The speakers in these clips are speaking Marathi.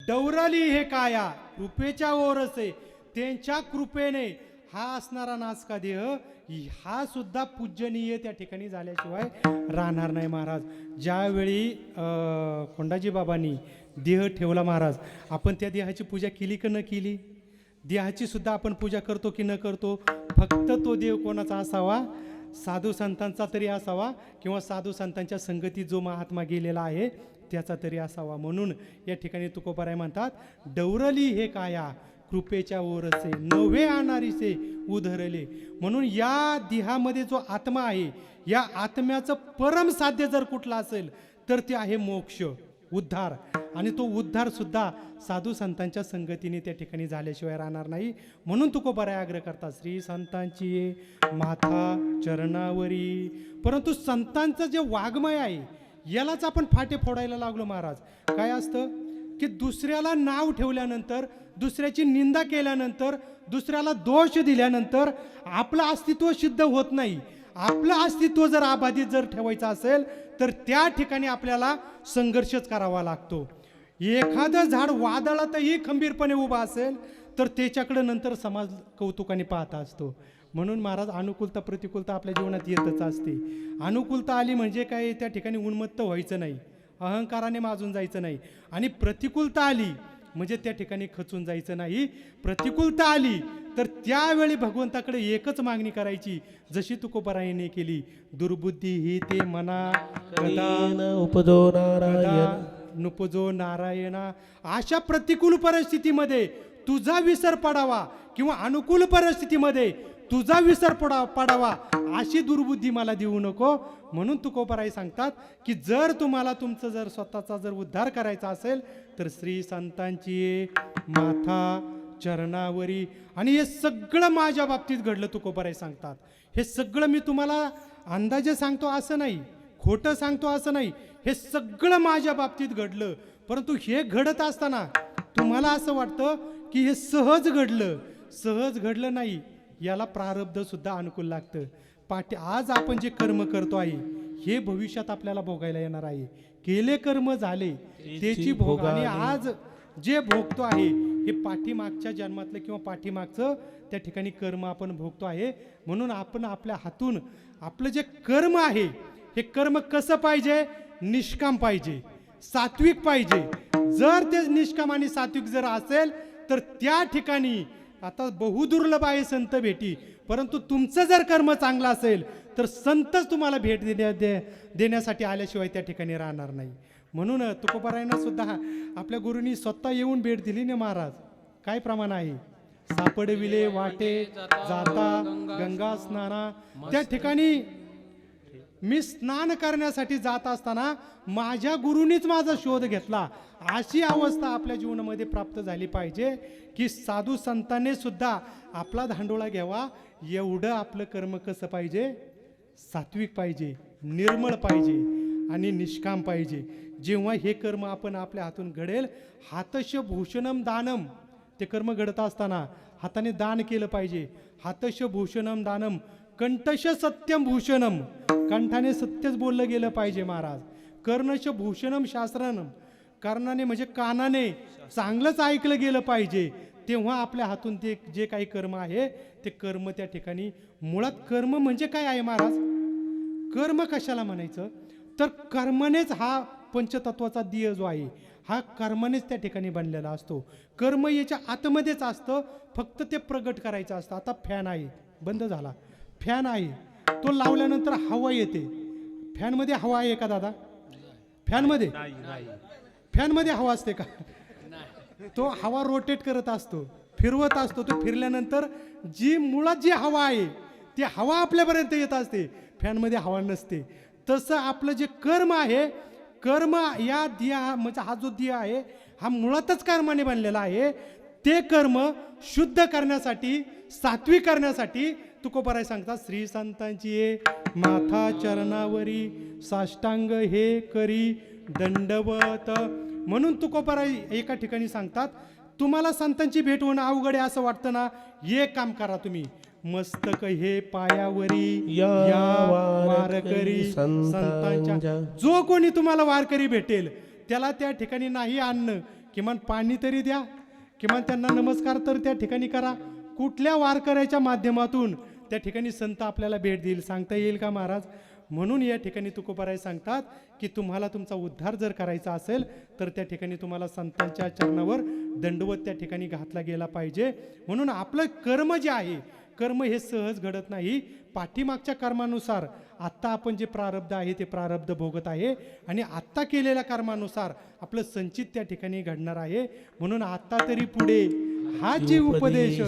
डौराली हे काया कृपेच्या ओरसे, त्यांच्या कृपेने हा असणारा नासका देह हा सुद्धा पूजनीय त्या ठिकाणी झाल्याशिवाय राहणार नाही महाराज. ज्यावेळी कोंडाजी बाबांनी देह ठेवला महाराज, आपण त्या देहाची पूजा केली की न केली? देहाची सुद्धा आपण पूजा करतो की न करतो? फक्त तो देव कोणाचा असावा? साधू संतांचा तरी असावा, किंवा साधू संतांच्या संगतीत जो महात्मा गेलेला आहे त्याचा तरी असावा. म्हणून या ठिकाणी तुकोबाराय म्हणतात, डौरली हे काया कृपेच्या ओरसे, नवे आणारीसे उधरले. म्हणून या देहामध्ये जो आत्मा आहे, या आत्म्याचं परम साध्य जर कुठला असेल तर ते आहे मोक्ष, उद्धार. आणि तो उद्धार सुद्धा साधू संतांच्या संगतीने त्या ठिकाणी झाल्याशिवाय राहणार नाही. म्हणून तुकोबाराय आग्रह करतात, श्री संतांची माथा चरणावरी. परंतु संतांचं जे वाङ्मय आहे यालाच आपण फाटे फोडायला लागलो महाराज. काय असतं की दुसऱ्याला नाव ठेवल्यानंतर, दुसऱ्याची निंदा केल्यानंतर, दुसऱ्याला दोष दिल्यानंतर आपलं अस्तित्व सिद्ध होत नाही. आपलं अस्तित्व जर अबाधित जर ठेवायचं असेल तर त्या ठिकाणी आपल्याला संघर्षच करावा लागतो. एखादं झाड वादळातही खंबीरपणे उभा असेल तर त्याच्याकडे नंतर समाज कौतुकाने पाहता असतो. म्हणून महाराज, अनुकूलता प्रतिकूलता आपल्या जीवनात येतच असते. अनुकूलता आली म्हणजे काय, त्या ठिकाणी उन्मत्त व्हायचं नाही, अहंकाराने माजून जायचं नाही. आणि प्रतिकूलता आली म्हणजे त्या ठिकाणी खचून जायचं नाही. प्रतिकूलता आली तर त्यावेळी भगवंताकडे एकच मागणी करायची, जशी तुकोबारायने केली, दुर्बुद्धी ही ते मना कदा उपजो नारायण नुपजो नारायणा. अशा प्रतिकूल परिस्थितीमध्ये तुझा विसर पडावा किंवा अनुकूल परिस्थितीमध्ये तुझा विसर पडावा अशी दुर्बुद्धी मला देऊ नको. म्हणून तुकोबाराय सांगतात की जर तुम्हाला तुमचं जर स्वतःचा जर उद्धार करायचा असेल तर श्री संतांची माथा चरणावरी. आणि हे सगळं माझ्या बाबतीत घडलं, तुकोबाराय सांगतात. हे सगळं मी तुम्हाला अंदाजे सांगतो असं नाही, खोटं सांगतो असं नाही, हे सगळं माझ्या बाबतीत घडलं. परंतु हे घडत असताना तुम्हाला असं वाटतं की हे सहज घडलं. सहज घडलं नाही, याला प्रारब्ध सुद्धा अनुकूल लागतं. आज आपण जे कर्म करतो आहे हे भविष्यात आपल्याला भोगायला येणार आहे. केले कर्म झाले त्याची भोग. आणि आज जे भोगतो आहे हे पाठीमागच्या जन्मातलं किंवा पाठीमागचं त्या ठिकाणी कर्म आपण भोगतो आहे. म्हणून आपण आपल्या हातून आपलं जे कर्म आहे हे कर्म कसं पाहिजे? निष्काम पाहिजे, सात्विक पाहिजे. जर ते निष्काम आणि सात्विक जर असेल तर त्या ठिकाणी आता बहुदुर्लभ आहे संत भेटी. परंतु तुमचं जर कर्म चांगलं असेल तर संतच तुम्हाला भेट देण्यासाठी आल्याशिवाय त्या ठिकाणी राहणार नाही. म्हणून तुकोबारायांना सुद्धा आपल्या गुरुंनी स्वतः येऊन भेट दिली ना महाराज. काय प्रमाण आहे? सापडविले वाटे जाता गंगा स्नाना. त्या ठिकाणी मी स्नान करण्यासाठी जात असताना माझ्या गुरुनीच माझा शोध घेतला. अशी अवस्था आपल्या जीवनामध्ये प्राप्त झाली पाहिजे की साधू संतांनी सुद्धा आपला धांडोळा घ्यावा. एवढं आपलं कर्म कसं पाहिजे? सात्विक पाहिजे, निर्मळ पाहिजे आणि निष्काम पाहिजे. जेव्हा हे कर्म आपण आपल्या हातून घडेल, हातश भूषणम दानम, ते कर्म घडत असताना हाताने दान केलं पाहिजे. हातश भूषणम दानम कंठश सत्यम भूषणम, कंठाने सत्यच बोललं गेलं पाहिजे महाराज. कर्णश भूषणम शास्त्रनम, कर्णाने म्हणजे कानाने चांगलंच ऐकलं गेलं पाहिजे. तेव्हा आपल्या हातून ते जे काही कर्म आहे ते कर्म त्या ठिकाणी, मुळात कर्म म्हणजे काय आहे महाराज? कर्म कशाला म्हणायचं तर कर्मानेच हा पंचतत्वाचा दिय जो आहे हा कर्मानेच त्या ठिकाणी बनलेला असतो. कर्म याच्या आतमध्येच असतं, फक्त ते प्रगट करायचं असतं. आता फॅन आहे, बंद झाला. फॅन आहे, तो लावल्यानंतर हवा येते. फॅनमध्ये हवा आहे का दादा? फॅनमध्ये फॅनमध्ये हवा असते का? तो हवा रोटेट करत असतो, फिरवत असतो. तो फिरल्यानंतर जी मुळात जी हवा आहे ती हवा आपल्यापर्यंत येत असते, फॅनमध्ये हवा नसते. तसं आपलं जे कर्म आहे, कर्म या दिया म्हणजे हा जो दिया आहे हा मुळातच कर्माने बनलेला आहे. ते कर्म शुद्ध करण्यासाठी, सात्विक करण्यासाठी तुकोबाराय सांगतात, श्री संतांची माथा चरणावरी साष्टांग हे करी दंडवत. म्हणून तुकोबाराय एका ठिकाणी सांगतात, तुम्हाला संतांची भेट होणं अवघड आहे असं वाटतं ना, एक काम करा तुम्ही, मस्तक हे पायावरी या वारकरी संतांच्या. जो कोणी तुम्हाला वारकरी भेटेल त्याला त्या ठिकाणी नाही अन्न किमान पाणी तरी द्या, किमान त्यांना नमस्कार तर त्या ठिकाणी करा. कुठल्या वारकऱ्याच्या माध्यमातून त्या ठिकाणी संत आपल्याला भेट देईल सांगता येईल का महाराज? म्हणून या ठिकाणी तुकोबाराय सांगतात की तुम्हाला तुमचा उद्धार जर करायचा असेल तर त्या ठिकाणी तुम्हाला संतांच्या चरणावर दंडवत त्या ठिकाणी घातला गेला पाहिजे. म्हणून आपलं कर्म जे आहे, कर्म हे सहज घडत नाही. पाठीमागच्या कर्मानुसार आत्ता आपण जे प्रारब्ध आहे ते प्रारब्ध भोगत आहे आणि आत्ता केलेल्या कर्मानुसार आपलं संचित त्या ठिकाणी घडणार आहे. म्हणून आत्ता तरी पुढे हा जीव उपदेश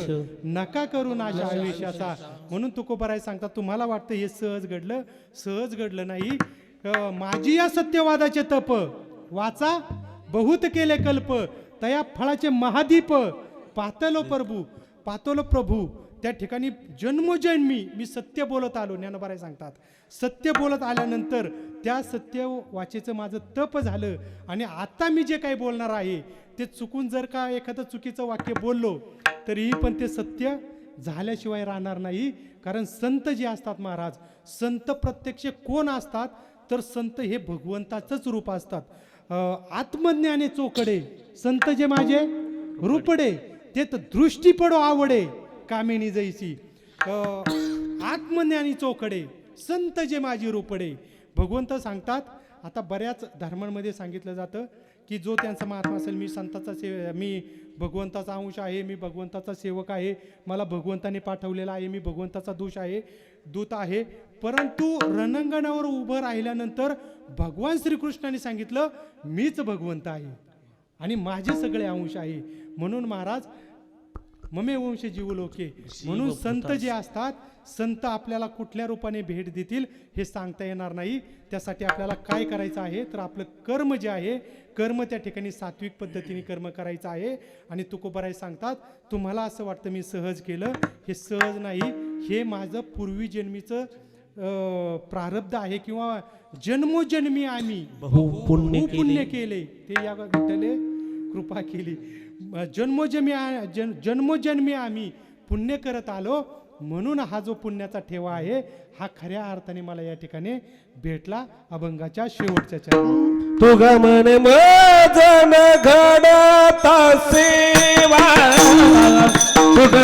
नका करू नाशा आयुष्याचा. म्हणून तुकोबाराय सांगतात तुम्हाला वाटतं हे सहज घडलं, सहज घडलं नाही. माझी या सत्यवादाचे तप वाचा, बहुत केले कल्प, तया फळाचे महादीप पातलो प्रभू. त्या ठिकाणी जन्मोजन्मी मी सत्य बोलत आलो. ज्ञानोबाराय सांगतात सत्य बोलत आल्यानंतर त्या सत्य वाचेचं माझं तप झालं आणि आता मी जे काही बोलणार आहे ते चुकून जर का एखादं चुकीचं वाक्य बोललो तरीही पण ते सत्य झाल्याशिवाय राहणार नाही. कारण संत जे असतात महाराज, संत प्रत्यक्ष कोण असतात तर संत हे भगवंताचंच रूप असतात. आत्मज्ञाने चोकडे संत जे माझे रूपडे, ते तर दृष्टी पडो आवडे कामिनी जैसी. आत्मज्ञानी चोकडे संत जे माझी रूपडे. भगवंत सांगतात, आता बऱ्याच धर्मांमध्ये सांगितलं जातं की जो त्यांचा महात्मा असेल, मी संताचा मी भगवंताचा अंश आहे, मी भगवंताचा सेवक आहे, मला भगवंताने पाठवलेला आहे, मी भगवंताचा दूत आहे. परंतु रणंगणावर उभं राहिल्यानंतर भगवान श्रीकृष्णाने सांगितलं मीच भगवंत आहे आणि माझे सगळे अंश आहे. म्हणून महाराज ममे वंश जीव लोके. म्हणून संत जे असतात, संत आपल्याला कुठल्या रूपाने भेट देतील हे सांगता येणार नाही. त्यासाठी आपल्याला काय करायचं आहे तर आपलं कर्म जे आहे, कर्म त्या ठिकाणी सात्विक पद्धतीने कर्म करायचं आहे. आणि तुकोबाराय सांगतात तुम्हाला असं वाटतं मी सहज केलं, हे सहज नाही. हे माझं पूर्वी जन्मीचं प्रारब्ध आहे किंवा जन्मोजन्मी आम्ही पुण्य केले ते या विठ्ठले कृपा केली. जन्मोजन्मी आम्ही पुण्य करत आलो. म्हणून हा जो पुण्याचा ठेवा आहे हा खऱ्या अर्थाने मला या ठिकाणी भेटला अभंगाच्या शेवटच्या चरणात. तुगा मन मजन घडता सेवा, तुगा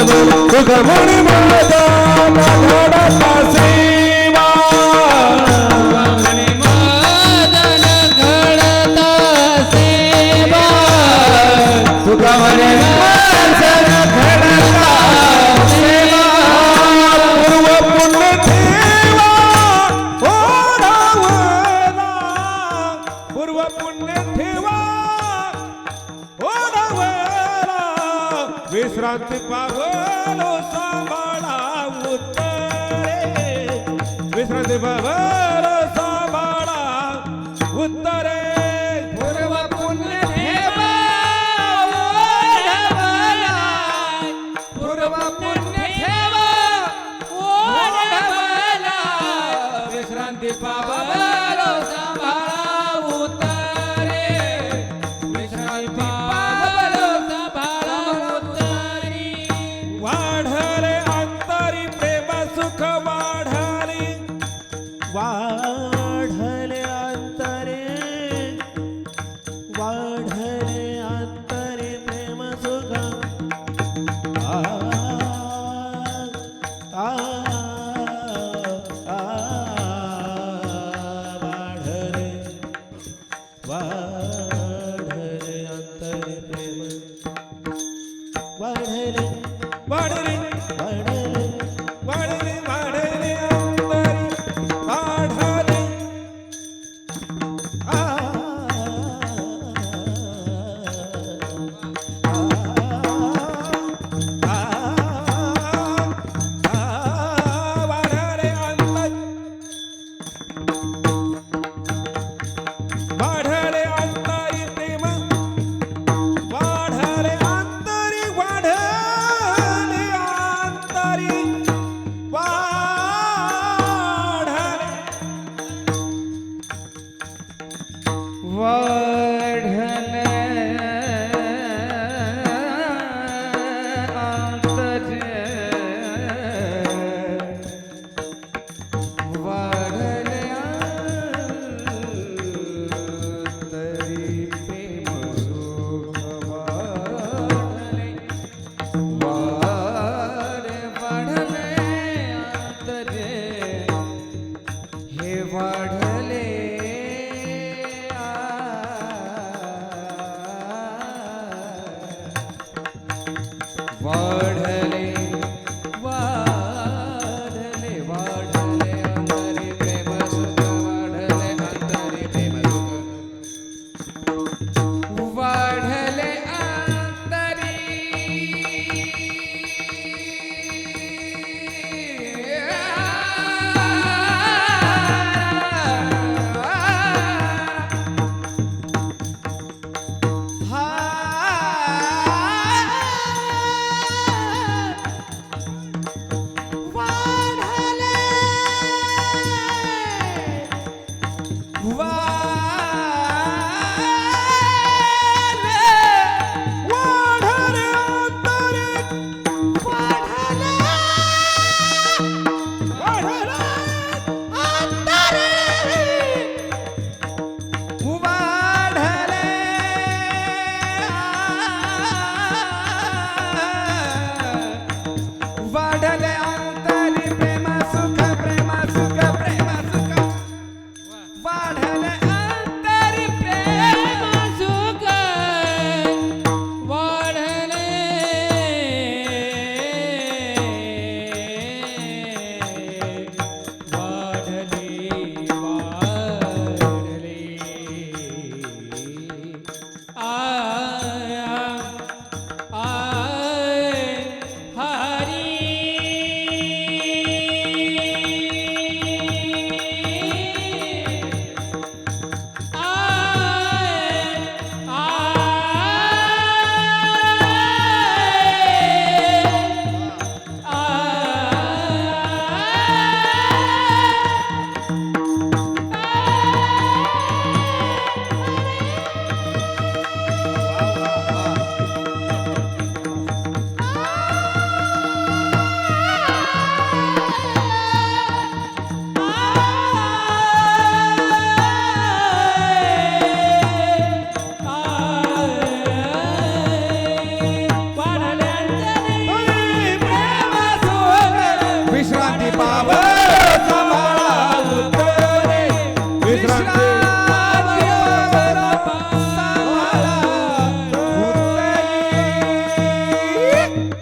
मन मजन घडता सेवा, तुगा मन मजन घडता सेवा, पूर्व पुण्य ठेवा ओढावला, पूर्व पुण्य ठेवा ओढावला, विश्रांती पावलो सांभाळा उत्तरे, विश्रांती पावलो सांभाळा उत्तरे, पूर्व पुण्य ठेवा ओढावला, पूर्व पुण्य ठेवा ओढावला, विश्रांती पावलो सांभाळा उत्तरे, विश्रांती पावलो सांभाळा उत्तरी. वाढले अंतरी प्रेम सुख वाढले, वाढले अंतरे, वाढले अंतरे प्रेम सुख, आ आ आ वाढले, वाढले अंतरे प्रेम, वाढले वाढले वाढले वाढले वाढले अंतरी वाढले, आ वाढले अंतर, वाढले अंतरी प्रेम, वाढले अंतरी वाढले वाढले वाढले वाढले अंतरी प्रेम सुख वाढले अंतरी प्रेम सुख वाढले वाढले अंतरी प्रेम सुख प्रेम सुख प्रेम सुख वाढले अंतरी प्रेम सुख वाढले वाढले आया हरी विश्रांती पाव